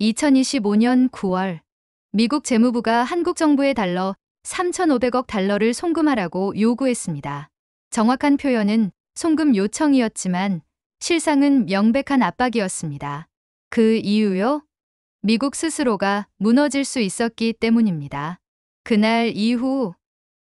2025년 9월 미국 재무부가 한국 정부에 달러 3,500억 달러를 송금하라고 요구했습니다. 정확한 표현은 송금 요청이었지만 실상은 명백한 압박이었습니다. 그 이유요? 미국 스스로가 무너질 수 있었기 때문입니다. 그날 이후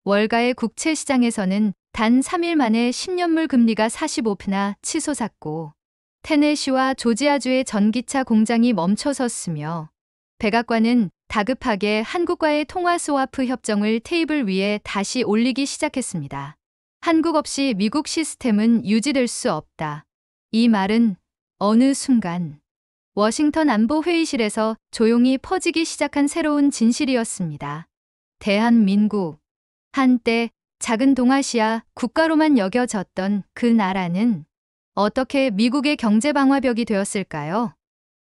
월가의 국채 시장에서는 단 3일 만에 10년물 금리가 45%나 치솟았고 테네시와 조지아주의 전기차 공장이 멈춰섰으며 백악관은 다급하게 한국과의 통화 스와프 협정을 테이블 위에 다시 올리기 시작했습니다. 한국 없이 미국 시스템은 유지될 수 없다. 이 말은 어느 순간 워싱턴 안보회의실에서 조용히 퍼지기 시작한 새로운 진실이었습니다. 대한민국, 한때 작은 동아시아 국가로만 여겨졌던 그 나라는 어떻게 미국의 경제 방화벽이 되었을까요?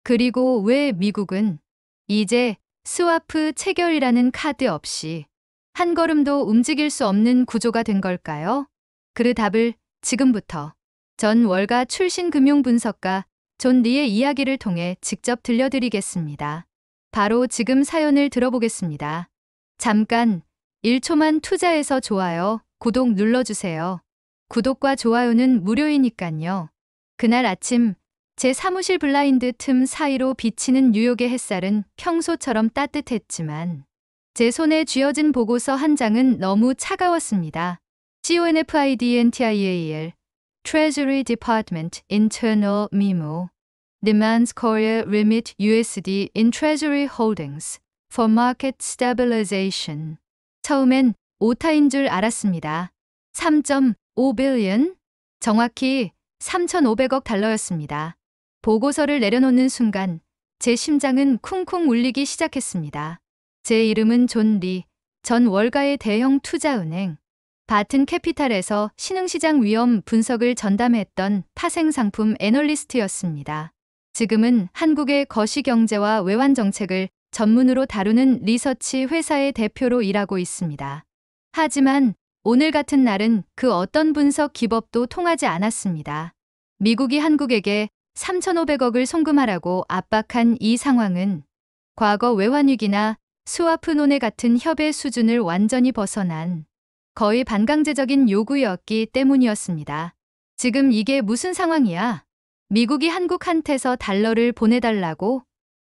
그리고 왜 미국은 이제 스와프 체결이라는 카드 없이 한 걸음도 움직일 수 없는 구조가 된 걸까요? 그 답을 지금부터 전 월가 출신 금융분석가 존 리의 이야기를 통해 직접 들려드리겠습니다. 바로 지금 사연을 들어보겠습니다. 잠깐 1초만 투자해서 좋아요, 구독 눌러주세요. 구독과 좋아요는 무료이니깐요. 그날 아침 제 사무실 블라인드 틈 사이로 비치는 뉴욕의 햇살은 평소처럼 따뜻했지만 제 손에 쥐어진 보고서 한 장은 너무 차가웠습니다. CONFIDENTIAL Treasury Department Internal Memo demands Korea remit USD in Treasury holdings for market stabilization. 처음엔 오타인 줄 알았습니다. 3.5 빌리언? 정확히 3,500억 달러였습니다. 보고서를 내려놓는 순간 제 심장은 쿵쿵 울리기 시작했습니다. 제 이름은 존 리, 전 월가의 대형 투자은행 바튼 캐피탈에서 신흥시장 위험 분석을 전담했던 파생상품 애널리스트였습니다. 지금은 한국의 거시경제와 외환정책을 전문으로 다루는 리서치 회사의 대표로 일하고 있습니다. 하지만 오늘 같은 날은 그 어떤 분석 기법도 통하지 않았습니다. 미국이 한국에게 3,500억을 송금하라고 압박한 이 상황은 과거 외환위기나 스와프 논의 같은 협의 수준을 완전히 벗어난 거의 반강제적인 요구였기 때문이었습니다. 지금 이게 무슨 상황이야? 미국이 한국한테서 달러를 보내달라고?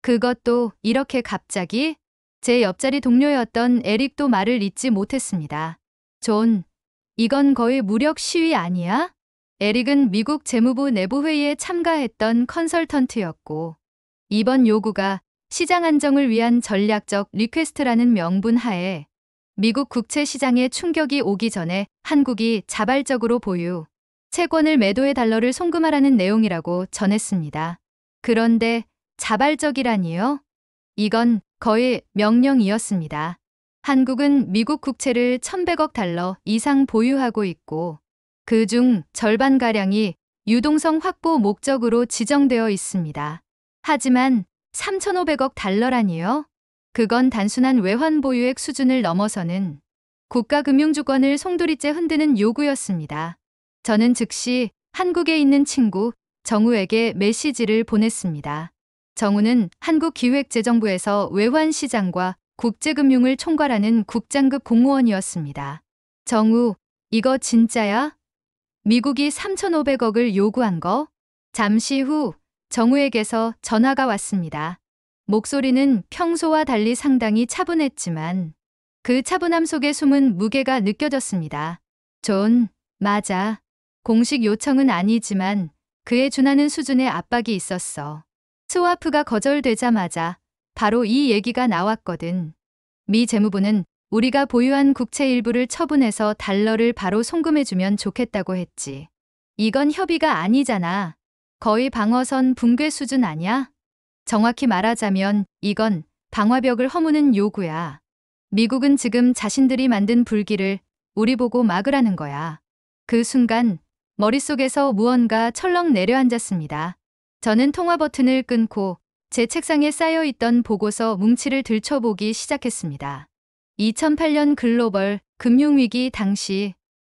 그것도 이렇게 갑자기? 제 옆자리 동료였던 에릭도 말을 잇지 못했습니다. 존, 이건 거의 무력 시위 아니야? 에릭은 미국 재무부 내부회의에 참가했던 컨설턴트였고 이번 요구가 시장 안정을 위한 전략적 리퀘스트라는 명분 하에 미국 국채 시장에 충격이 오기 전에 한국이 자발적으로 보유, 채권을 매도해 달러를 송금하라는 내용이라고 전했습니다. 그런데 자발적이라니요? 이건 거의 명령이었습니다. 한국은 미국 국채를 1,100억 달러 이상 보유하고 있고 그중 절반가량이 유동성 확보 목적으로 지정되어 있습니다. 하지만 3,500억 달러라니요? 그건 단순한 외환 보유액 수준을 넘어서는 국가금융주권을 송두리째 흔드는 요구였습니다. 저는 즉시 한국에 있는 친구 정우에게 메시지를 보냈습니다. 정우는 한국기획재정부에서 외환시장과 국제금융을 총괄하는 국장급 공무원이었습니다. 정우, 이거 진짜야? 미국이 3,500억을 요구한 거? 잠시 후 정우에게서 전화가 왔습니다. 목소리는 평소와 달리 상당히 차분했지만 그 차분함 속에 숨은 무게가 느껴졌습니다. 존, 맞아. 공식 요청은 아니지만 그에 준하는 수준의 압박이 있었어. 스와프가 거절되자마자 바로 이 얘기가 나왔거든. 미 재무부는 우리가 보유한 국채 일부를 처분해서 달러를 바로 송금해주면 좋겠다고 했지. 이건 협의가 아니잖아. 거의 방어선 붕괴 수준 아냐? 정확히 말하자면 이건 방화벽을 허무는 요구야. 미국은 지금 자신들이 만든 불길을 우리 보고 막으라는 거야. 그 순간 머릿속에서 무언가 철렁 내려앉았습니다. 저는 통화 버튼을 끊고 제 책상에 쌓여있던 보고서 뭉치를 들춰보기 시작했습니다. 2008년 글로벌 금융위기 당시,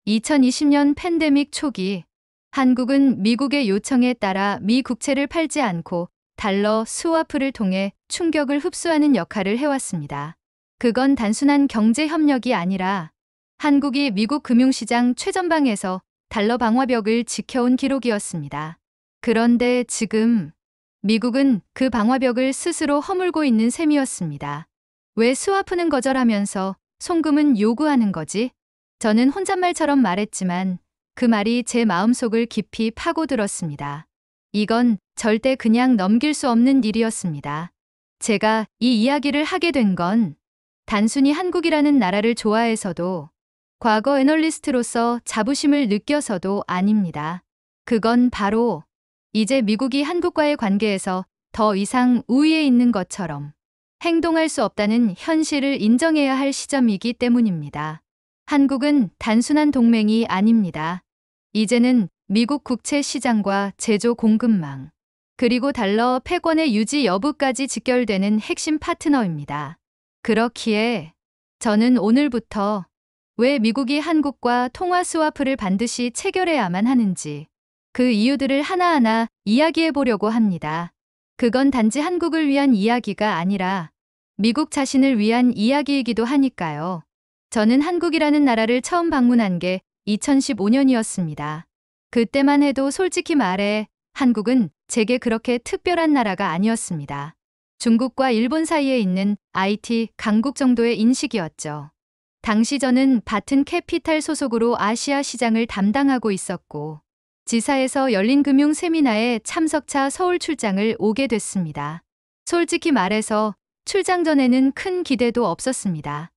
2020년 팬데믹 초기, 한국은 미국의 요청에 따라 미 국채를 팔지 않고 달러 스와프를 통해 충격을 흡수하는 역할을 해왔습니다. 그건 단순한 경제 협력이 아니라 한국이 미국 금융시장 최전방에서 달러 방화벽을 지켜온 기록이었습니다. 그런데 지금 미국은 그 방화벽을 스스로 허물고 있는 셈이었습니다. 왜 스와프는 거절하면서 송금은 요구하는 거지? 저는 혼잣말처럼 말했지만 그 말이 제 마음속을 깊이 파고들었습니다. 이건 절대 그냥 넘길 수 없는 일이었습니다. 제가 이 이야기를 하게 된 건 단순히 한국이라는 나라를 좋아해서도 과거 애널리스트로서 자부심을 느껴서도 아닙니다. 그건 바로 이제 미국이 한국과의 관계에서 더 이상 우위에 있는 것처럼 행동할 수 없다는 현실을 인정해야 할 시점이기 때문입니다. 한국은 단순한 동맹이 아닙니다. 이제는 미국 국채 시장과 제조 공급망, 그리고 달러 패권의 유지 여부까지 직결되는 핵심 파트너입니다. 그렇기에 저는 오늘부터 왜 미국이 한국과 통화 스와프를 반드시 체결해야만 하는지 그 이유들을 하나하나 이야기해 보려고 합니다. 그건 단지 한국을 위한 이야기가 아니라 미국 자신을 위한 이야기이기도 하니까요. 저는 한국이라는 나라를 처음 방문한 게 2015년이었습니다. 그때만 해도 솔직히 말해 한국은 제게 그렇게 특별한 나라가 아니었습니다. 중국과 일본 사이에 있는 IT 강국 정도의 인식이었죠. 당시 저는 바튼 캐피탈 소속으로 아시아 시장을 담당하고 있었고 지사에서 열린 금융 세미나에 참석차 서울 출장을 오게 됐습니다. 솔직히 말해서 출장 전에는 큰 기대도 없었습니다.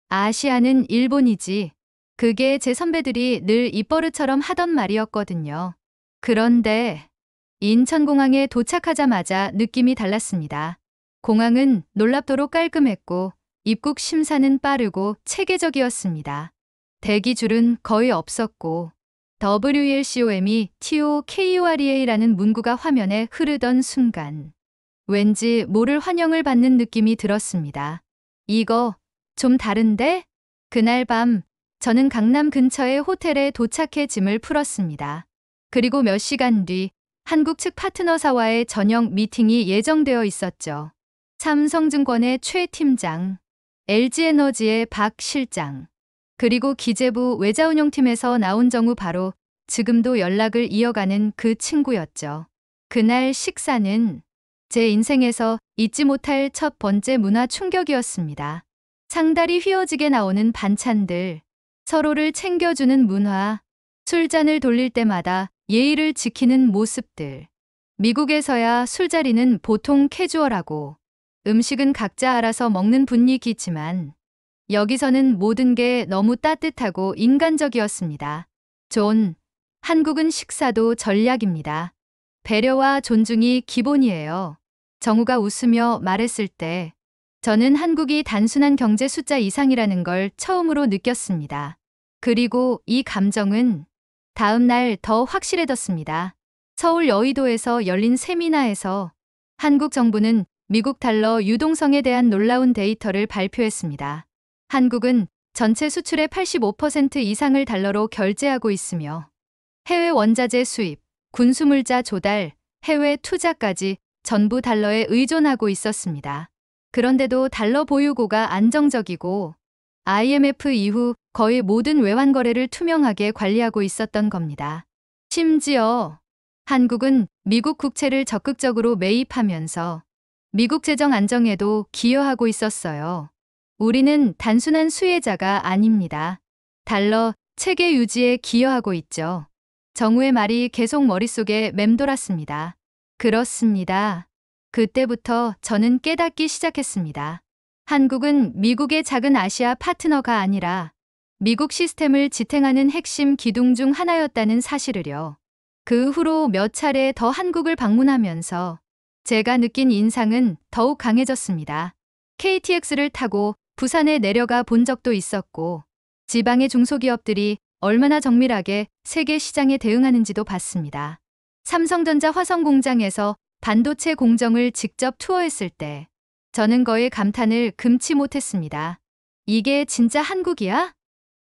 아시아는 일본이지. 그게 제 선배들이 늘 입버릇처럼 하던 말이었거든요. 그런데 인천공항에 도착하자마자 느낌이 달랐습니다. 공항은 놀랍도록 깔끔했고 입국 심사는 빠르고 체계적이었습니다. 대기줄은 거의 없었고 WLCOM이 TOKUREA라는 문구가 화면에 흐르던 순간 왠지 모를 환영을 받는 느낌이 들었습니다. 이거 좀 다른데? 그날 밤 저는 강남 근처의 호텔에 도착해 짐을 풀었습니다. 그리고 몇 시간 뒤 한국 측 파트너사와의 저녁 미팅이 예정되어 있었죠. 삼성증권의 최 팀장, LG에너지의 박 실장, 그리고 기재부 외자운용팀에서 나온 정우 바로 지금도 연락을 이어가는 그 친구였죠. 그날 식사는 제 인생에서 잊지 못할 첫 번째 문화 충격이었습니다. 상다리 휘어지게 나오는 반찬들, 서로를 챙겨주는 문화, 술잔을 돌릴 때마다 예의를 지키는 모습들. 미국에서야 술자리는 보통 캐주얼하고 음식은 각자 알아서 먹는 분위기지만 여기서는 모든 게 너무 따뜻하고 인간적이었습니다. 존, 한국은 식사도 전략입니다. 배려와 존중이 기본이에요. 정우가 웃으며 말했을 때 저는 한국이 단순한 경제 숫자 이상이라는 걸 처음으로 느꼈습니다. 그리고 이 감정은 다음 날 더 확실해졌습니다. 서울 여의도에서 열린 세미나에서 한국 정부는 미국 달러 유동성에 대한 놀라운 데이터를 발표했습니다. 한국은 전체 수출의 85% 이상을 달러로 결제하고 있으며 해외 원자재 수입, 군수물자 조달, 해외 투자까지 전부 달러에 의존하고 있었습니다. 그런데도 달러 보유고가 안정적이고 IMF 이후 거의 모든 외환 거래를 투명하게 관리하고 있었던 겁니다. 심지어 한국은 미국 국채를 적극적으로 매입하면서 미국 재정 안정에도 기여하고 있었어요. 우리는 단순한 수혜자가 아닙니다. 달러 체계 유지에 기여하고 있죠. 정우의 말이 계속 머릿속에 맴돌았습니다. 그렇습니다. 그때부터 저는 깨닫기 시작했습니다. 한국은 미국의 작은 아시아 파트너가 아니라 미국 시스템을 지탱하는 핵심 기둥 중 하나였다는 사실을요. 그 후로 몇 차례 더 한국을 방문하면서 제가 느낀 인상은 더욱 강해졌습니다. KTX를 타고 부산에 내려가 본 적도 있었고 지방의 중소기업들이 얼마나 정밀하게 세계 시장에 대응하는지도 봤습니다. 삼성전자 화성공장에서 반도체 공정을 직접 투어했을 때 저는 거의 감탄을 금치 못했습니다. 이게 진짜 한국이야?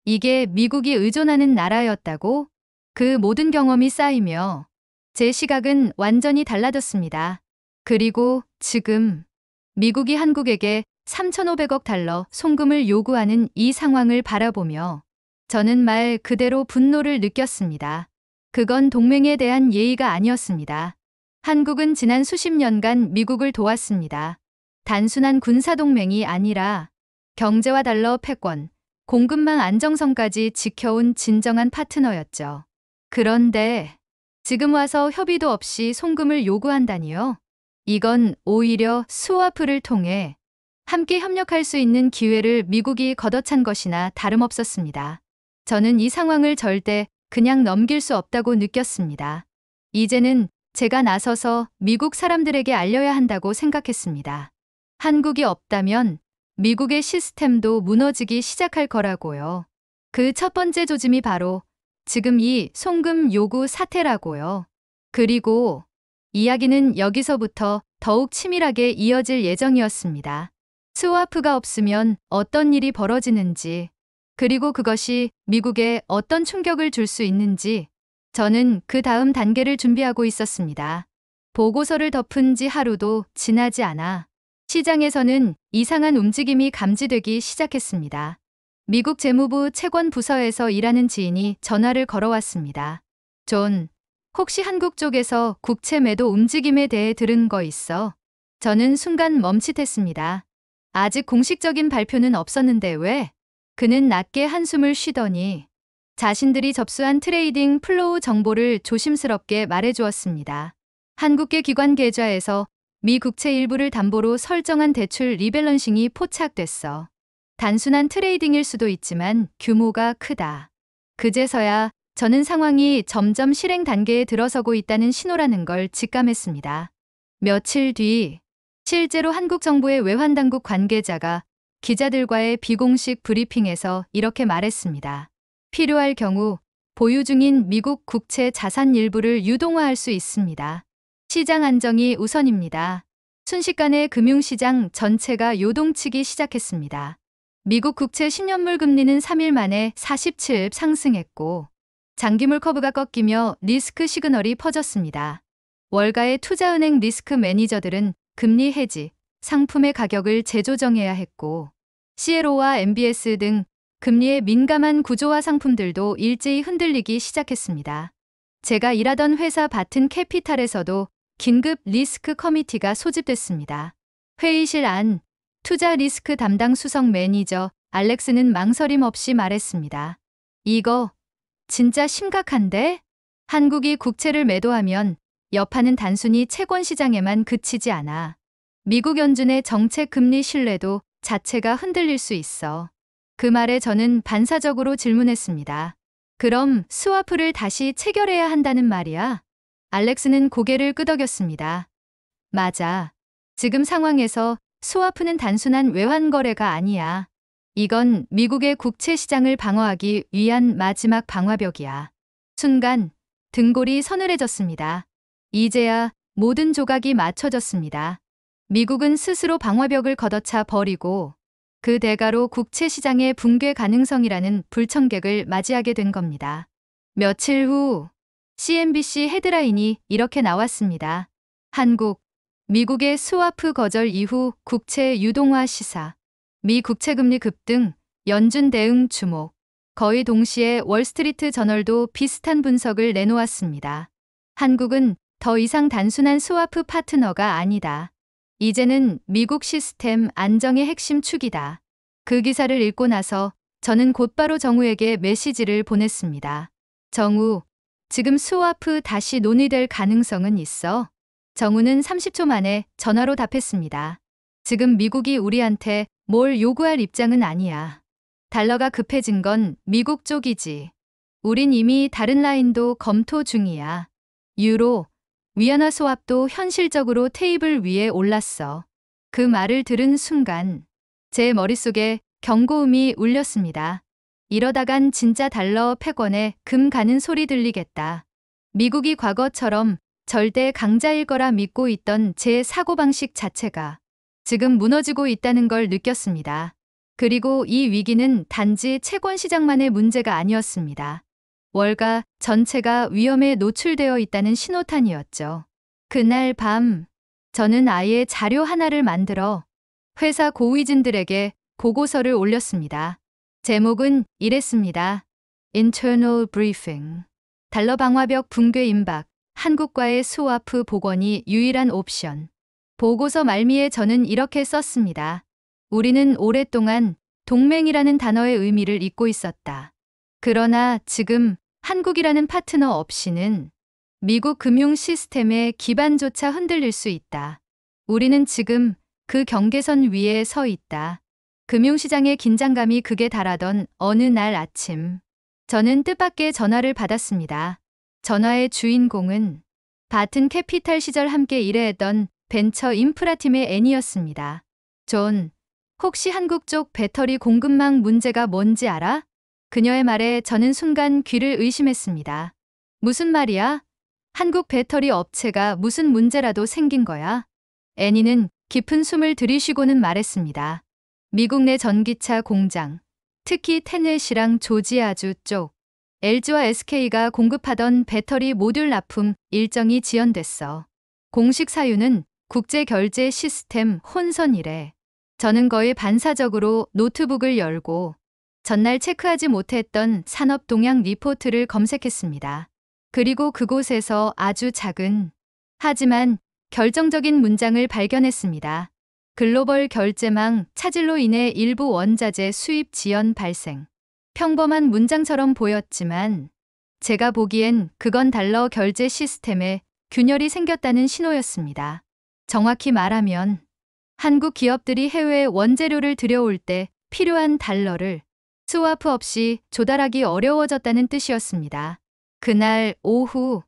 이게 미국이 의존하는 나라였다고? 그 모든 경험이 쌓이며 제 시각은 완전히 달라졌습니다. 그리고 지금 미국이 한국에게 3,500억 달러 송금을 요구하는 이 상황을 바라보며 저는 말 그대로 분노를 느꼈습니다. 그건 동맹에 대한 예의가 아니었습니다. 한국은 지난 수십 년간 미국을 도왔습니다. 단순한 군사동맹이 아니라 경제와 달러 패권, 공급망 안정성까지 지켜온 진정한 파트너였죠. 그런데 지금 와서 협의도 없이 송금을 요구한다니요? 이건 오히려 스와프를 통해 함께 협력할 수 있는 기회를 미국이 걷어찬 것이나 다름없었습니다. 저는 이 상황을 절대 그냥 넘길 수 없다고 느꼈습니다. 이제는 제가 나서서 미국 사람들에게 알려야 한다고 생각했습니다. 한국이 없다면 미국의 시스템도 무너지기 시작할 거라고요. 그 첫 번째 조짐이 바로 지금 이 송금 요구 사태라고요. 그리고 이야기는 여기서부터 더욱 치밀하게 이어질 예정이었습니다. 스와프가 없으면 어떤 일이 벌어지는지, 그리고 그것이 미국에 어떤 충격을 줄 수 있는지 저는 그 다음 단계를 준비하고 있었습니다. 보고서를 덮은 지 하루도 지나지 않아 시장에서는 이상한 움직임이 감지되기 시작했습니다. 미국 재무부 채권 부서에서 일하는 지인이 전화를 걸어왔습니다. 존, 혹시 한국 쪽에서 국채 매도 움직임에 대해 들은 거 있어? 저는 순간 멈칫했습니다. 아직 공식적인 발표는 없었는데 왜? 그는 낮게 한숨을 쉬더니 자신들이 접수한 트레이딩 플로우 정보를 조심스럽게 말해주었습니다. 한국계 기관 계좌에서 미 국채 일부를 담보로 설정한 대출 리밸런싱이 포착됐어. 단순한 트레이딩일 수도 있지만 규모가 크다. 그제서야 저는 상황이 점점 실행 단계에 들어서고 있다는 신호라는 걸 직감했습니다. 며칠 뒤 실제로 한국 정부의 외환당국 관계자가 기자들과의 비공식 브리핑에서 이렇게 말했습니다. 필요할 경우 보유 중인 미국 국채 자산 일부를 유동화할 수 있습니다. 시장 안정이 우선입니다. 순식간에 금융시장 전체가 요동치기 시작했습니다. 미국 국채 10년물 금리는 3일 만에 47일 상승했고 장기물 커브가 꺾이며 리스크 시그널이 퍼졌습니다. 월가의 투자은행 리스크 매니저들은 금리 해지, 상품의 가격을 재조정해야 했고 CLO와 MBS 등 금리에 민감한 구조화 상품들도 일제히 흔들리기 시작했습니다. 제가 일하던 회사 바튼 캐피탈에서도 긴급 리스크 커미티가 소집됐습니다. 회의실 안 투자 리스크 담당 수석 매니저 알렉스는 망설임 없이 말했습니다. 이거 진짜 심각한데? 한국이 국채를 매도하면 여파는 단순히 채권 시장에만 그치지 않아. 미국 연준의 정책 금리 신뢰도 자체가 흔들릴 수 있어. 그 말에 저는 반사적으로 질문했습니다. 그럼 스와프를 다시 체결해야 한다는 말이야? 알렉스는 고개를 끄덕였습니다. 맞아. 지금 상황에서 스와프는 단순한 외환 거래가 아니야. 이건 미국의 국채 시장을 방어하기 위한 마지막 방화벽이야. 순간 등골이 서늘해졌습니다. 이제야 모든 조각이 맞춰졌습니다. 미국은 스스로 방화벽을 걷어차 버리고 그 대가로 국채 시장의 붕괴 가능성이라는 불청객을 맞이하게 된 겁니다. 며칠 후 CNBC 헤드라인이 이렇게 나왔습니다. 한국, 미국의 스와프 거절 이후 국채 유동화 시사, 미 국채금리 급등, 연준 대응 주목. 거의 동시에 월스트리트 저널도 비슷한 분석을 내놓았습니다. 한국은 더 이상 단순한 스와프 파트너가 아니다. 이제는 미국 시스템 안정의 핵심 축이다. 그 기사를 읽고 나서 저는 곧바로 정우에게 메시지를 보냈습니다. 정우, 지금 스와프 다시 논의될 가능성은 있어? 정우는 30초 만에 전화로 답했습니다. 지금 미국이 우리한테 뭘 요구할 입장은 아니야. 달러가 급해진 건 미국 쪽이지. 우린 이미 다른 라인도 검토 중이야. 유로, 위안화 스왑도 현실적으로 테이블 위에 올랐어. 그 말을 들은 순간 제 머릿속에 경고음이 울렸습니다. 이러다간 진짜 달러 패권에 금 가는 소리 들리겠다. 미국이 과거처럼 절대 강자일 거라 믿고 있던 제 사고방식 자체가 지금 무너지고 있다는 걸 느꼈습니다. 그리고 이 위기는 단지 채권 시장만의 문제가 아니었습니다. 월가 전체가 위험에 노출되어 있다는 신호탄이었죠. 그날 밤 저는 아예 자료 하나를 만들어 회사 고위진들에게 보고서를 올렸습니다. 제목은 이랬습니다. Internal Briefing. 달러 방화벽 붕괴 임박. 한국과의 스와프 복원이 유일한 옵션. 보고서 말미에 저는 이렇게 썼습니다. 우리는 오랫동안 동맹이라는 단어의 의미를 잊고 있었다. 그러나 지금 한국이라는 파트너 없이는 미국 금융 시스템의 기반조차 흔들릴 수 있다. 우리는 지금 그 경계선 위에 서 있다. 금융시장의 긴장감이 극에 달하던 어느 날 아침, 저는 뜻밖의 전화를 받았습니다. 전화의 주인공은 바튼 캐피탈 시절 함께 일해했던 벤처 인프라팀의 애니였습니다. 존, 혹시 한국 쪽 배터리 공급망 문제가 뭔지 알아? 그녀의 말에 저는 순간 귀를 의심했습니다. 무슨 말이야? 한국 배터리 업체가 무슨 문제라도 생긴 거야? 애니는 깊은 숨을 들이쉬고는 말했습니다. 미국 내 전기차 공장, 특히 테넷이랑 조지아주 쪽, LG와 SK가 공급하던 배터리 모듈 납품 일정이 지연됐어. 공식 사유는 국제결제 시스템 혼선이래. 저는 거의 반사적으로 노트북을 열고 전날 체크하지 못했던 산업 동향 리포트를 검색했습니다. 그리고 그곳에서 아주 작은, 하지만 결정적인 문장을 발견했습니다. 글로벌 결제망 차질로 인해 일부 원자재 수입 지연 발생. 평범한 문장처럼 보였지만 제가 보기엔 그건 달러 결제 시스템에 균열이 생겼다는 신호였습니다. 정확히 말하면 한국 기업들이 해외 원재료를 들여올 때 필요한 달러를 스와프 없이 조달하기 어려워졌다는 뜻이었습니다. 그날 오후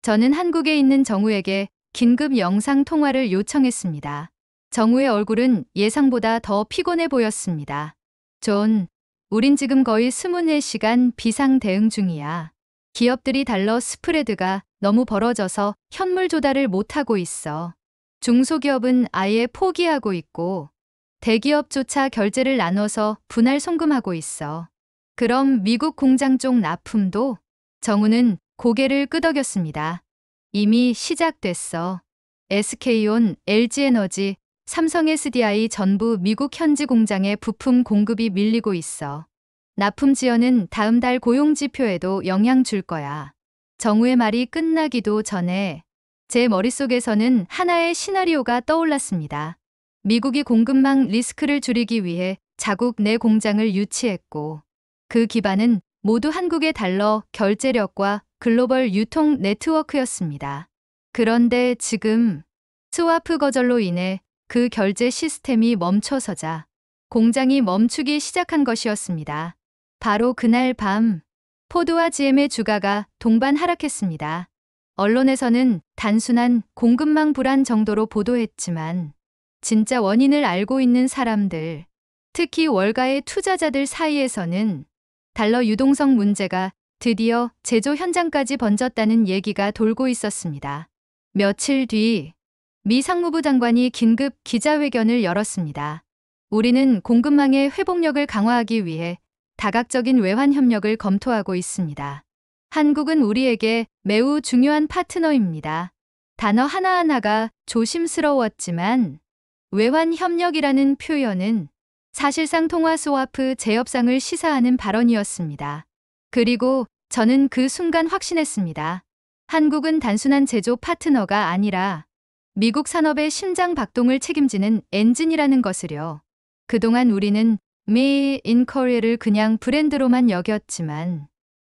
저는 한국에 있는 정우에게 긴급 영상 통화를 요청했습니다. 정우의 얼굴은 예상보다 더 피곤해 보였습니다. 존, 우린 지금 거의 24시간 비상 대응 중이야. 기업들이 달러 스프레드가 너무 벌어져서 현물 조달을 못하고 있어. 중소기업은 아예 포기하고 있고 대기업조차 결제를 나눠서 분할 송금하고 있어. 그럼 미국 공장 쪽 납품도? 정우는 고개를 끄덕였습니다. 이미 시작됐어. SK온, LG에너지, 삼성 SDI 전부 미국 현지 공장에 부품 공급이 밀리고 있어. 납품 지연은 다음 달 고용지표에도 영향 줄 거야. 정우의 말이 끝나기도 전에 제 머릿속에서는 하나의 시나리오가 떠올랐습니다. 미국이 공급망 리스크를 줄이기 위해 자국 내 공장을 유치했고 그 기반은 모두 한국의 달러 결제력과 글로벌 유통 네트워크였습니다. 그런데 지금 스와프 거절로 인해 그 결제 시스템이 멈춰서자 공장이 멈추기 시작한 것이었습니다. 바로 그날 밤 포드와 GM의 주가가 동반 하락했습니다. 언론에서는 단순한 공급망 불안 정도로 보도했지만 진짜 원인을 알고 있는 사람들, 특히 월가의 투자자들 사이에서는 달러 유동성 문제가 드디어 제조 현장까지 번졌다는 얘기가 돌고 있었습니다. 며칠 뒤 미 상무부 장관이 긴급 기자회견을 열었습니다. 우리는 공급망의 회복력을 강화하기 위해 다각적인 외환 협력을 검토하고 있습니다. 한국은 우리에게 매우 중요한 파트너입니다. 단어 하나하나가 조심스러웠지만 외환 협력이라는 표현은 사실상 통화 스와프 재협상을 시사하는 발언이었습니다. 그리고 저는 그 순간 확신했습니다. 한국은 단순한 제조 파트너가 아니라 미국 산업의 심장 박동을 책임지는 엔진이라는 것을요. 그동안 우리는 Made in Korea를 그냥 브랜드로만 여겼지만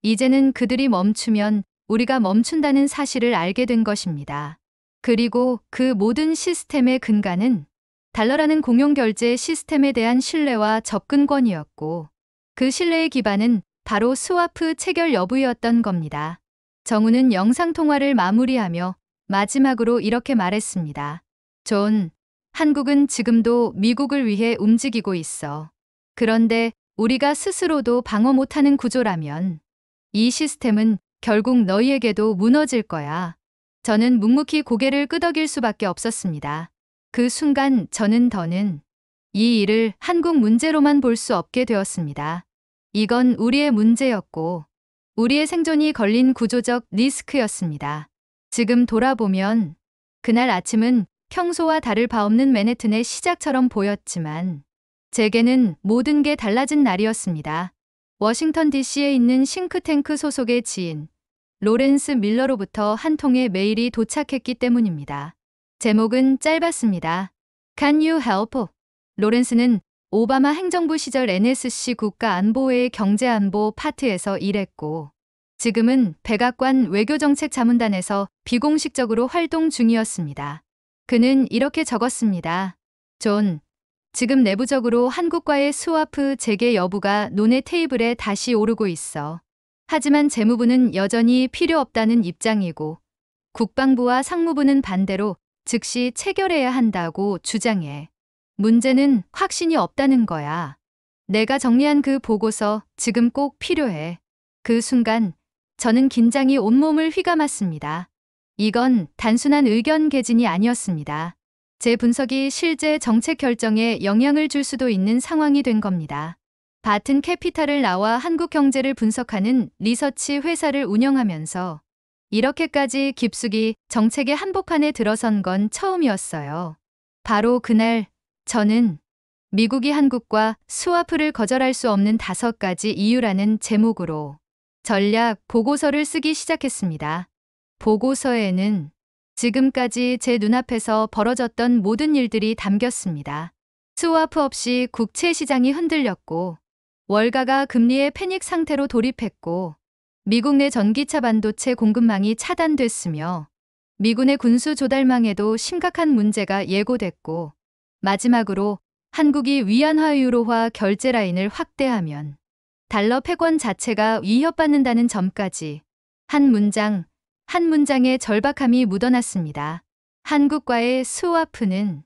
이제는 그들이 멈추면 우리가 멈춘다는 사실을 알게 된 것입니다. 그리고 그 모든 시스템의 근간은 달러라는 공용결제 시스템에 대한 신뢰와 접근권이었고 그 신뢰의 기반은 바로 스와프 체결 여부였던 겁니다. 정우는 영상통화를 마무리하며 마지막으로 이렇게 말했습니다. 존, 한국은 지금도 미국을 위해 움직이고 있어. 그런데 우리가 스스로도 방어 못하는 구조라면 이 시스템은 결국 너희에게도 무너질 거야. 저는 묵묵히 고개를 끄덕일 수밖에 없었습니다. 그 순간 저는 더는 이 일을 한국 문제로만 볼 수 없게 되었습니다. 이건 우리의 문제였고 우리의 생존이 걸린 구조적 리스크였습니다. 지금 돌아보면 그날 아침은 평소와 다를 바 없는 맨해튼의 시작처럼 보였지만 제게는 모든 게 달라진 날이었습니다. 워싱턴 DC에 있는 싱크탱크 소속의 지인 로렌스 밀러로부터 한 통의 메일이 도착했기 때문입니다. 제목은 짧았습니다. Can you help? 로렌스는 오바마 행정부 시절 NSC 국가안보회의 경제안보 파트에서 일했고 지금은 백악관 외교정책 자문단에서 비공식적으로 활동 중이었습니다. 그는 이렇게 적었습니다. 존, 지금 내부적으로 한국과의 스와프 재개 여부가 논의 테이블에 다시 오르고 있어. 하지만 재무부는 여전히 필요 없다는 입장이고 국방부와 상무부는 반대로 즉시 체결해야 한다고 주장해. 문제는 확신이 없다는 거야. 내가 정리한 그 보고서 지금 꼭 필요해. 그 순간 저는 긴장이 온몸을 휘감았습니다. 이건 단순한 의견 개진이 아니었습니다. 제 분석이 실제 정책 결정에 영향을 줄 수도 있는 상황이 된 겁니다. 바튼 캐피탈을 나와 한국 경제를 분석하는 리서치 회사를 운영하면서 이렇게까지 깊숙이 정책의 한복판에 들어선 건 처음이었어요. 바로 그날 저는 미국이 한국과 스와프를 거절할 수 없는 5가지 이유라는 제목으로 전략 보고서를 쓰기 시작했습니다. 보고서에는 지금까지 제 눈앞에서 벌어졌던 모든 일들이 담겼습니다. 스와프 없이 국채 시장이 흔들렸고 월가가 금리의 패닉 상태로 돌입했고 미국 내 전기차 반도체 공급망이 차단됐으며 미군의 군수 조달망에도 심각한 문제가 예고됐고 마지막으로 한국이 위안화 유로화 결제 라인을 확대하면 달러 패권 자체가 위협받는다는 점까지 한 문장의 절박함이 묻어났습니다. 한국과의 스와프는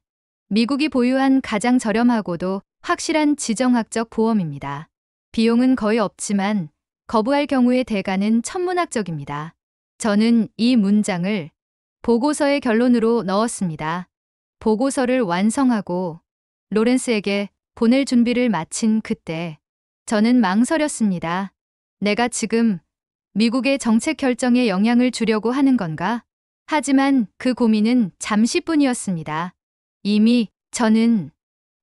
미국이 보유한 가장 저렴하고도 확실한 지정학적 보험입니다. 비용은 거의 없지만 거부할 경우의 대가는 천문학적입니다. 저는 이 문장을 보고서의 결론으로 넣었습니다. 보고서를 완성하고 로렌스에게 보낼 준비를 마친 그때 저는 망설였습니다. 내가 지금 미국의 정책 결정에 영향을 주려고 하는 건가? 하지만 그 고민은 잠시뿐이었습니다. 이미 저는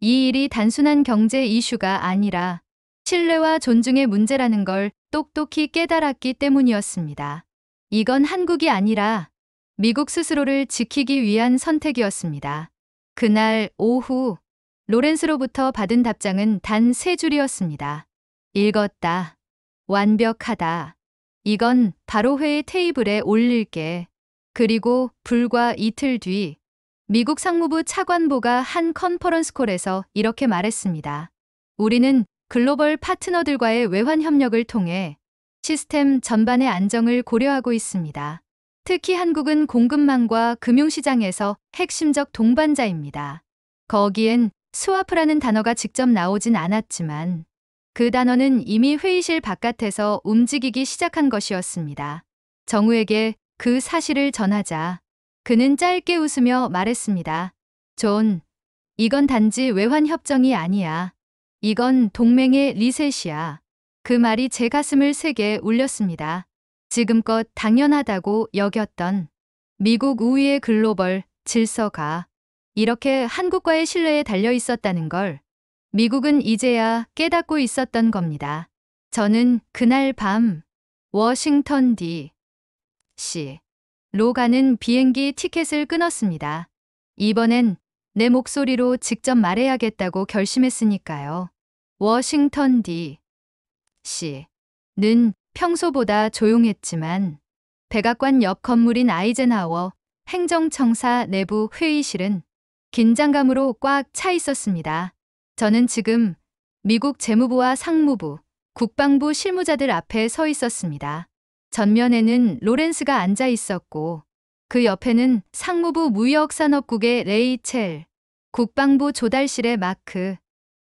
이 일이 단순한 경제 이슈가 아니라 신뢰와 존중의 문제라는 걸 똑똑히 깨달았기 때문이었습니다. 이건 한국이 아니라 미국 스스로를 지키기 위한 선택이었습니다. 그날 오후 로렌스로부터 받은 답장은 단 3줄이었습니다. 읽었다. 완벽하다. 이건 바로 회의 테이블에 올릴게. 그리고 불과 이틀 뒤 미국 상무부 차관보가 한 컨퍼런스 콜에서 이렇게 말했습니다. 우리는 글로벌 파트너들과의 외환 협력을 통해 시스템 전반의 안정을 고려하고 있습니다. 특히 한국은 공급망과 금융시장에서 핵심적 동반자입니다. 거기엔 스와프라는 단어가 직접 나오진 않았지만 그 단어는 이미 회의실 바깥에서 움직이기 시작한 것이었습니다. 정우에게 그 사실을 전하자 그는 짧게 웃으며 말했습니다. 존, 이건 단지 외환 협정이 아니야. 이건 동맹의 리셋이야. 그 말이 제 가슴을 세게 울렸습니다. 지금껏 당연하다고 여겼던 미국 우위의 글로벌 질서가 이렇게 한국과의 신뢰에 달려 있었다는 걸 미국은 이제야 깨닫고 있었던 겁니다. 저는 그날 밤 워싱턴 D.C.로 가는 비행기 티켓을 끊었습니다. 이번엔 내 목소리로 직접 말해야겠다고 결심했으니까요. 워싱턴 D.C.는 평소보다 조용했지만 백악관 옆 건물인 아이젠하워 행정청사 내부 회의실은 긴장감으로 꽉 차 있었습니다. 저는 지금 미국 재무부와 상무부, 국방부 실무자들 앞에 서 있었습니다. 전면에는 로렌스가 앉아 있었고 그 옆에는 상무부 무역산업국의 레이첼, 국방부 조달실의 마크,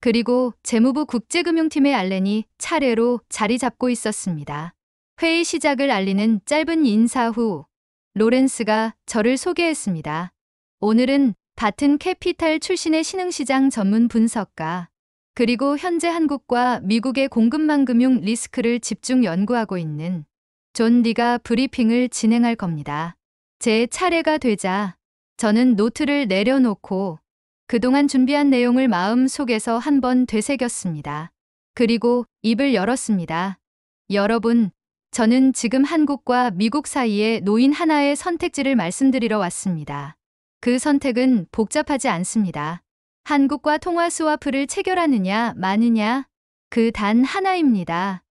그리고 재무부 국제금융팀의 알렌이 차례로 자리 잡고 있었습니다. 회의 시작을 알리는 짧은 인사 후 로렌스가 저를 소개했습니다. 오늘은 바튼 캐피탈 출신의 신흥시장 전문 분석가, 그리고 현재 한국과 미국의 공급망 금융 리스크를 집중 연구하고 있는 존 리가 브리핑을 진행할 겁니다. 제 차례가 되자 저는 노트를 내려놓고 그동안 준비한 내용을 마음 속에서 한번 되새겼습니다. 그리고 입을 열었습니다. 여러분, 저는 지금 한국과 미국 사이에 놓인 하나의 선택지를 말씀드리러 왔습니다. 그 선택은 복잡하지 않습니다. 한국과 통화 스와프를 체결하느냐 마느냐, 그 단 하나입니다.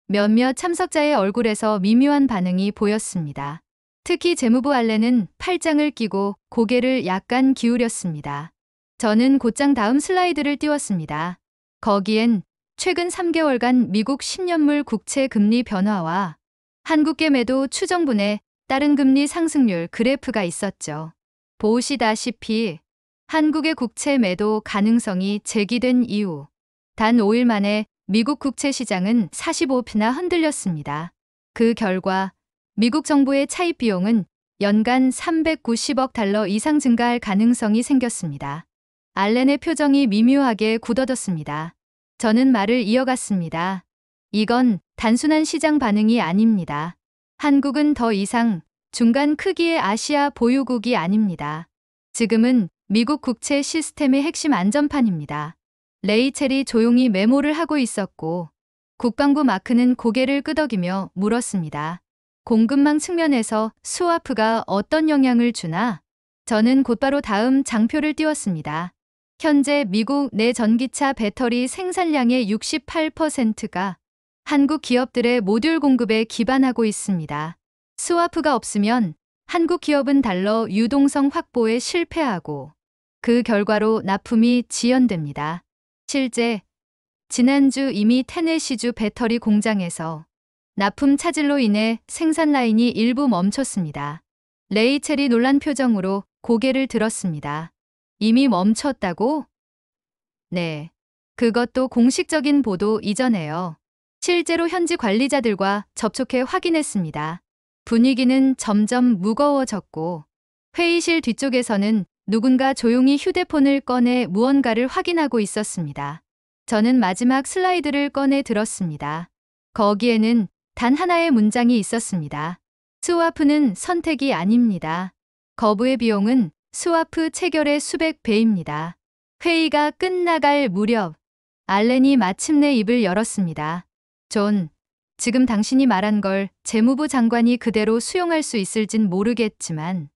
몇몇 참석자의 얼굴에서 미묘한 반응이 보였습니다. 특히 재무부 알렌은 팔짱을 끼고 고개를 약간 기울였습니다. 저는 곧장 다음 슬라이드를 띄웠습니다. 거기엔 최근 3개월간 미국 10년물 국채 금리 변화와 한국계 매도 추정분에 따른 금리 상승률 그래프가 있었죠. 보시다시피 한국의 국채 매도 가능성이 제기된 이후 단 5일 만에 미국 국채 시장은 45%나 흔들렸습니다. 그 결과 미국 정부의 차입 비용은 연간 390억 달러 이상 증가할 가능성이 생겼습니다. 알렌의 표정이 미묘하게 굳어졌습니다. 저는 말을 이어갔습니다. 이건 단순한 시장 반응이 아닙니다. 한국은 더 이상 중간 크기의 아시아 보유국이 아닙니다. 지금은 미국 국채 시스템의 핵심 안전판입니다. 레이첼이 조용히 메모를 하고 있었고 국방부 마크는 고개를 끄덕이며 물었습니다. 공급망 측면에서 스와프가 어떤 영향을 주나? 저는 곧바로 다음 장표를 띄웠습니다. 현재 미국 내 전기차 배터리 생산량의 68%가 한국 기업들의 모듈 공급에 기반하고 있습니다. 스와프가 없으면 한국 기업은 달러 유동성 확보에 실패하고 그 결과로 납품이 지연됩니다. 실제 지난주 이미 테네시주 배터리 공장에서 납품 차질로 인해 생산 라인이 일부 멈췄습니다. 레이첼이 놀란 표정으로 고개를 들었습니다. 이미 멈췄다고? 네. 그것도 공식적인 보도 이전에요. 실제로 현지 관리자들과 접촉해 확인했습니다. 분위기는 점점 무거워졌고 회의실 뒤쪽에서는 누군가 조용히 휴대폰을 꺼내 무언가를 확인하고 있었습니다. 저는 마지막 슬라이드를 꺼내 들었습니다. 거기에는 단 하나의 문장이 있었습니다. 스와프는 선택이 아닙니다. 거부의 비용은 스와프 체결의 수백 배입니다. 회의가 끝나갈 무렵 알렌이 마침내 입을 열었습니다. 존, 지금 당신이 말한 걸 재무부 장관이 그대로 수용할 수 있을진 모르겠지만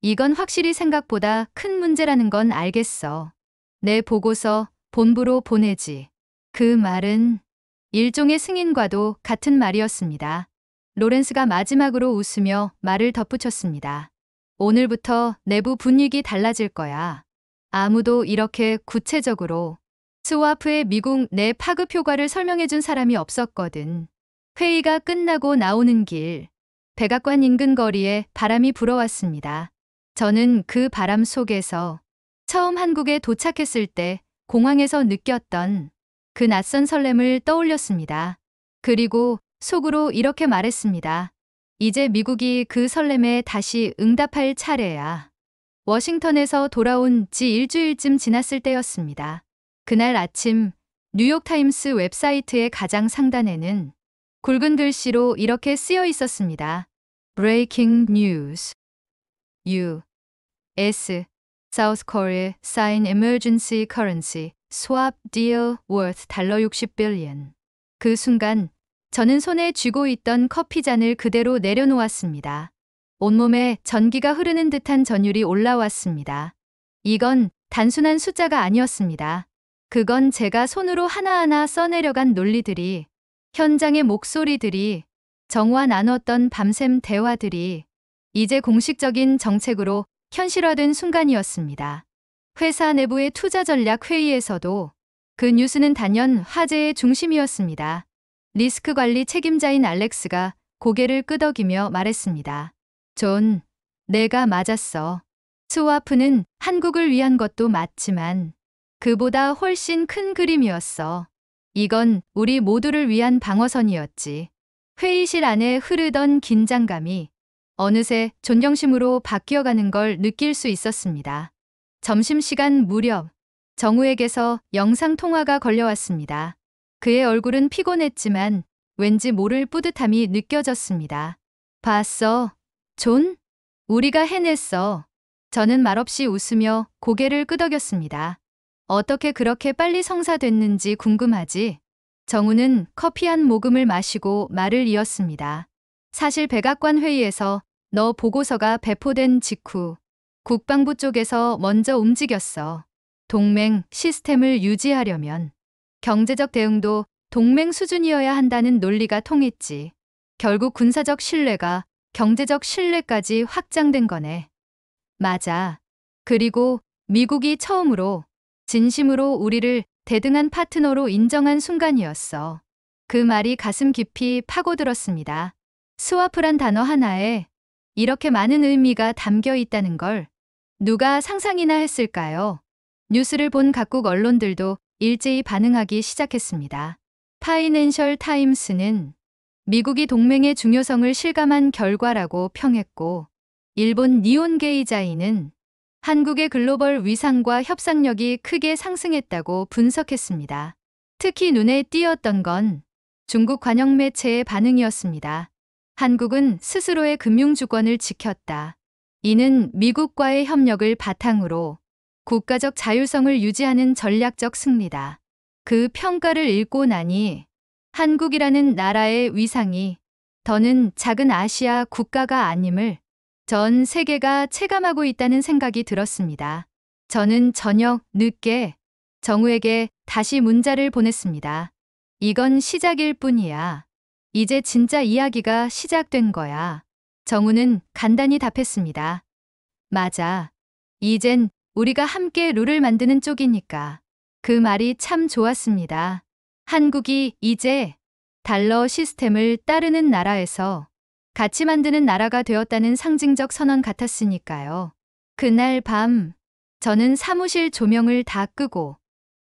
이건 확실히 생각보다 큰 문제라는 건 알겠어. 내 보고서 본부로 보내지. 그 말은 일종의 승인과도 같은 말이었습니다. 로렌스가 마지막으로 웃으며 말을 덧붙였습니다. 오늘부터 내부 분위기 달라질 거야. 아무도 이렇게 구체적으로 스와프의 미국 내 파급 효과를 설명해준 사람이 없었거든. 회의가 끝나고 나오는 길, 백악관 인근 거리에 바람이 불어왔습니다. 저는 그 바람 속에서 처음 한국에 도착했을 때 공항에서 느꼈던 그 낯선 설렘을 떠올렸습니다. 그리고 속으로 이렇게 말했습니다. 이제 미국이 그 설렘에 다시 응답할 차례야. 워싱턴에서 돌아온 지 일주일쯤 지났을 때였습니다. 그날 아침 뉴욕타임스 웹사이트의 가장 상단에는 굵은 글씨로 이렇게 쓰여 있었습니다. Breaking News. U.S. South Korea sign emergency currency swap deal worth $60 billion. 그 순간 저는 손에 쥐고 있던 커피잔을 그대로 내려놓았습니다. 온몸에 전기가 흐르는 듯한 전율이 올라왔습니다. 이건 단순한 숫자가 아니었습니다. 그건 제가 손으로 하나하나 써내려간 논리들이, 현장의 목소리들이, 정화 나눴던 밤샘 대화들이 이제 공식적인 정책으로 현실화된 순간이었습니다. 회사 내부의 투자 전략 회의에서도 그 뉴스는 단연 화제의 중심이었습니다. 리스크 관리 책임자인 알렉스가 고개를 끄덕이며 말했습니다. 존, 내가 맞았어. 스와프는 한국을 위한 것도 맞지만 그보다 훨씬 큰 그림이었어. 이건 우리 모두를 위한 방어선이었지. 회의실 안에 흐르던 긴장감이 어느새 존경심으로 바뀌어가는 걸 느낄 수 있었습니다. 점심시간 무렵 정우에게서 영상통화가 걸려왔습니다. 그의 얼굴은 피곤했지만 왠지 모를 뿌듯함이 느껴졌습니다. 봤어, 존? 우리가 해냈어. 저는 말없이 웃으며 고개를 끄덕였습니다. 어떻게 그렇게 빨리 성사됐는지 궁금하지? 정우는 커피 한 모금을 마시고 말을 이었습니다. 사실 백악관 회의에서 너 보고서가 배포된 직후 국방부 쪽에서 먼저 움직였어. 동맹 시스템을 유지하려면 경제적 대응도 동맹 수준이어야 한다는 논리가 통했지. 결국 군사적 신뢰가 경제적 신뢰까지 확장된 거네. 맞아. 그리고 미국이 처음으로 진심으로 우리를 대등한 파트너로 인정한 순간이었어. 그 말이 가슴 깊이 파고들었습니다. 스와프란 단어 하나에 이렇게 많은 의미가 담겨 있다는 걸 누가 상상이나 했을까요? 뉴스를 본 각국 언론들도 일제히 반응하기 시작했습니다. 파이낸셜 타임스는 미국이 동맹의 중요성을 실감한 결과라고 평했고, 일본 니혼게이자이는 한국의 글로벌 위상과 협상력이 크게 상승했다고 분석했습니다. 특히 눈에 띄었던 건 중국 관영 매체의 반응이었습니다. 한국은 스스로의 금융 주권을 지켰다. 이는 미국과의 협력을 바탕으로 국가적 자율성을 유지하는 전략적 승리다. 그 평가를 읽고 나니 한국이라는 나라의 위상이 더는 작은 아시아 국가가 아님을 전 세계가 체감하고 있다는 생각이 들었습니다. 저는 저녁 늦게 정우에게 다시 문자를 보냈습니다. 이건 시작일 뿐이야. 이제 진짜 이야기가 시작된 거야. 정우는 간단히 답했습니다. 맞아. 이젠 우리가 함께 룰을 만드는 쪽이니까. 그 말이 참 좋았습니다. 한국이 이제 달러 시스템을 따르는 나라에서 같이 만드는 나라가 되었다는 상징적 선언 같았으니까요. 그날 밤 저는 사무실 조명을 다 끄고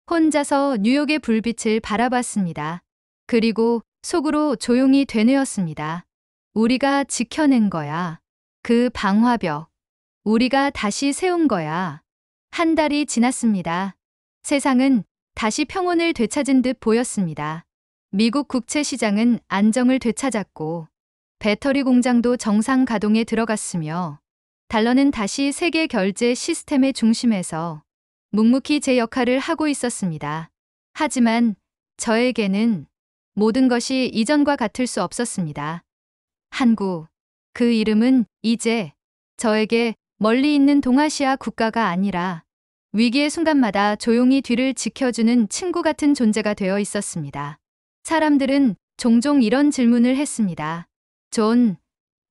혼자서 뉴욕의 불빛을 바라봤습니다. 그리고 속으로 조용히 되뇌었습니다. 우리가 지켜낸 거야. 그 방화벽. 우리가 다시 세운 거야. 한 달이 지났습니다. 세상은 다시 평온을 되찾은 듯 보였습니다. 미국 국채 시장은 안정을 되찾았고 배터리 공장도 정상 가동에 들어갔으며 달러는 다시 세계 결제 시스템의 중심에서 묵묵히 제 역할을 하고 있었습니다. 하지만 저에게는 모든 것이 이전과 같을 수 없었습니다. 한국. 그 이름은 이제 저에게 멀리 있는 동아시아 국가가 아니라 위기의 순간마다 조용히 뒤를 지켜주는 친구 같은 존재가 되어 있었습니다. 사람들은 종종 이런 질문을 했습니다. 존,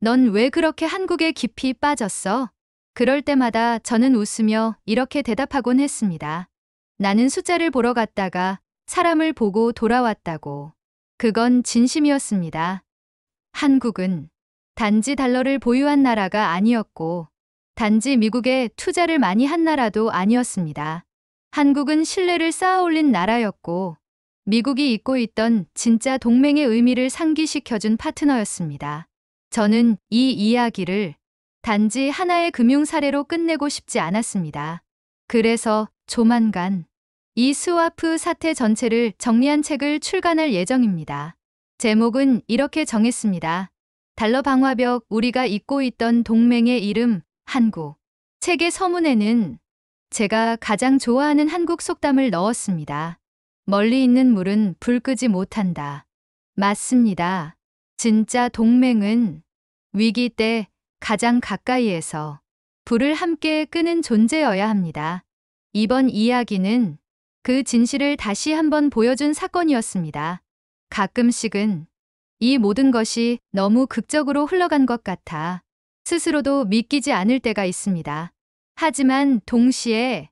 넌 왜 그렇게 한국에 깊이 빠졌어? 그럴 때마다 저는 웃으며 이렇게 대답하곤 했습니다. 나는 숫자를 보러 갔다가 사람을 보고 돌아왔다고. 그건 진심이었습니다. 한국은 단지 달러를 보유한 나라가 아니었고 단지 미국에 투자를 많이 한 나라도 아니었습니다. 한국은 신뢰를 쌓아 올린 나라였고 미국이 잊고 있던 진짜 동맹의 의미를 상기시켜준 파트너였습니다. 저는 이 이야기를 단지 하나의 금융 사례로 끝내고 싶지 않았습니다. 그래서 조만간 이 스와프 사태 전체를 정리한 책을 출간할 예정입니다. 제목은 이렇게 정했습니다. 달러 방화벽, 우리가 잊고 있던 동맹의 이름, 한국. 책의 서문에는 제가 가장 좋아하는 한국 속담을 넣었습니다. 멀리 있는 물은 불 끄지 못한다. 맞습니다. 진짜 동맹은 위기 때 가장 가까이에서 불을 함께 끄는 존재여야 합니다. 이번 이야기는 그 진실을 다시 한번 보여준 사건이었습니다. 가끔씩은 이 모든 것이 너무 극적으로 흘러간 것 같아 스스로도 믿기지 않을 때가 있습니다. 하지만 동시에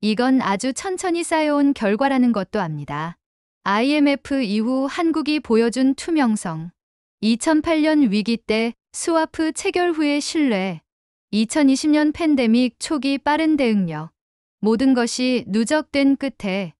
이건 아주 천천히 쌓여온 결과라는 것도 압니다. IMF 이후 한국이 보여준 투명성, 2008년 위기 때 스와프 체결 후의 신뢰, 2020년 팬데믹 초기 빠른 대응력, 모든 것이 누적된 끝에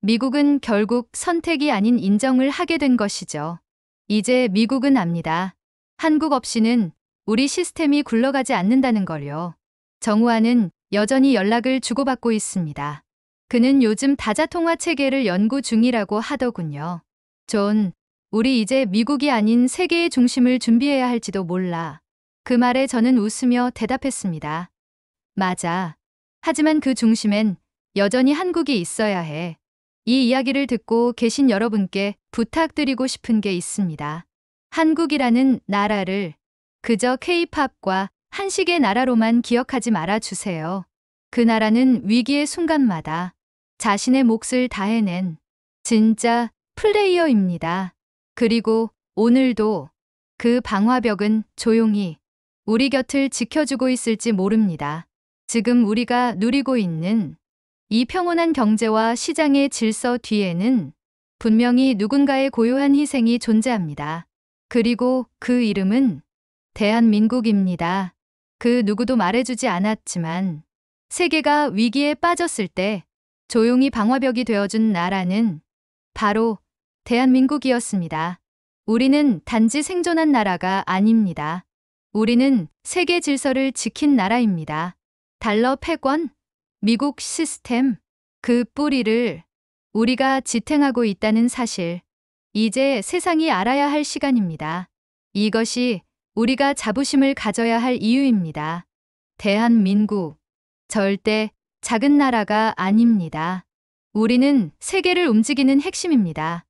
미국은 결국 선택이 아닌 인정을 하게 된 것이죠. 이제 미국은 압니다. 한국 없이는 우리 시스템이 굴러가지 않는다는 걸요. 정우와는 여전히 연락을 주고받고 있습니다. 그는 요즘 다자통화 체계를 연구 중이라고 하더군요. 존, 우리 이제 미국이 아닌 세계의 중심을 준비해야 할지도 몰라. 그 말에 저는 웃으며 대답했습니다. 맞아. 하지만 그 중심엔 여전히 한국이 있어야 해. 이 이야기를 듣고 계신 여러분께 부탁드리고 싶은 게 있습니다. 한국이라는 나라를 그저 K-팝과 한식의 나라로만 기억하지 말아 주세요. 그 나라는 위기의 순간마다 자신의 몫을 다해낸 진짜 플레이어입니다. 그리고 오늘도 그 방화벽은 조용히 우리 곁을 지켜주고 있을지 모릅니다. 지금 우리가 누리고 있는 이 평온한 경제와 시장의 질서 뒤에는 분명히 누군가의 고요한 희생이 존재합니다. 그리고 그 이름은 대한민국입니다. 그 누구도 말해주지 않았지만 세계가 위기에 빠졌을 때 조용히 방화벽이 되어준 나라는 바로 대한민국이었습니다. 우리는 단지 생존한 나라가 아닙니다. 우리는 세계 질서를 지킨 나라입니다. 달러 패권, 미국 시스템, 그 뿌리를 우리가 지탱하고 있다는 사실, 이제 세상이 알아야 할 시간입니다. 이것이 우리가 자부심을 가져야 할 이유입니다. 대한민국, 절대 작은 나라가 아닙니다. 우리는 세계를 움직이는 핵심입니다.